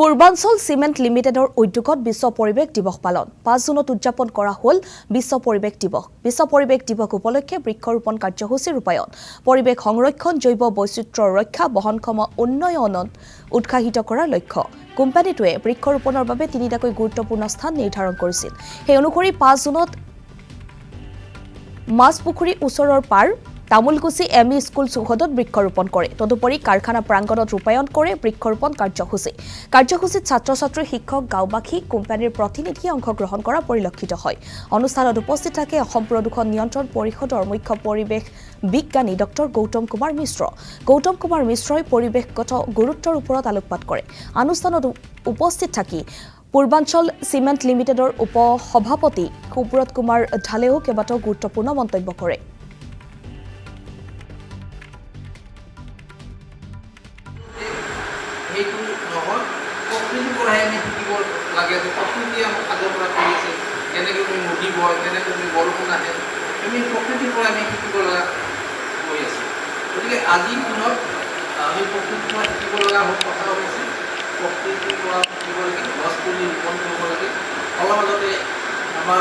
পূৰ্বাঞ্চল চিমেণ্ট লিমিটেডৰ উদ্যোগত বিশ্ব পৰিৱেশ দিৱস পালন 5 জুনত উদযাপন কৰা হ'ল বিশ্ব পৰিৱেশ দিৱস। বিশ্ব পৰিৱেশ দিৱস উপলক্ষে বৃক্ষৰোপণ কাৰ্যসূচী ৰূপায়ণ, পৰিৱেশ সংৰক্ষণ, জৈৱ বৈচিত্ৰ্য ৰক্ষা, বহনক্ষম উন্নয়নত উৎসাহিত কৰাৰ লক্ষ্য। কোম্পানীটোৱে বৃক্ষৰোপণৰ বাবে তিনিটাকৈ গুৰুত্বপূৰ্ণ স্থান নিৰ্ধাৰণ কৰিছিল। সেই অনুসৰি 5 জুনত মাছপুখুৰী ওচৰৰ পাৰ তামুলকুচি এমই স্কুল চৌহদত বৃক্ষৰোপণ কৰে। তদুপৰি কাৰখানা প্ৰাংগণত ৰূপায়ণ কৰে বৃক্ষৰোপণ কাৰ্যসূচী। কাৰ্যসূচীত ছাত্ৰ-ছাত্ৰী, শিক্ষক, গাঁওবাসী, কোম্পানীৰ প্ৰতিনিধিয়ে অংশগ্ৰহণ কৰা পৰিলক্ষিত হয়। অনুষ্ঠানত উপস্থিত থাকে অসম প্ৰদূষণ নিয়ন্ত্ৰণ পৰিষদৰ মুখ্য পৰিৱেশ বিজ্ঞানী ডক্টৰ গৌতম কুমাৰ মিশ্ৰ। গৌতম কুমাৰ মিশ্ৰই পৰিৱেশগত গুৰুত্বৰ ওপৰত আলোকপাত কৰে। অনুষ্ঠানত উপস্থিত থাকি পূৰ্বাঞ্চল চিমেণ্ট লিমিটেডৰ উপ সভাপতি সুব্ৰত কুমাৰ ঢালেও কেইবাটাও গুৰুত্বপূৰ্ণ মন্তব্য কৰে। সেইটো নহয়, প্ৰকৃতিৰ পৰাই আমি শিকিব লাগে যে প্ৰকৃতিয়ে আমাক আগৰ পৰা কৰি আছে, কেনেকৈ তুমি নদী বয়, কেনেকৈ তুমি বৰষুণ আহে, আমি প্ৰকৃতিৰ পৰা আমি শিকিব লগা হৈ আছে। গতিকে আজিৰ দিনত আমি প্ৰকৃতিৰ পৰা শিকিব লগা কথা হৈছে, প্ৰকৃতিৰ পৰা শিকিব লাগে, গছ পুলি ৰোপণ কৰিব লাগে। অলপ আগতে আমাৰ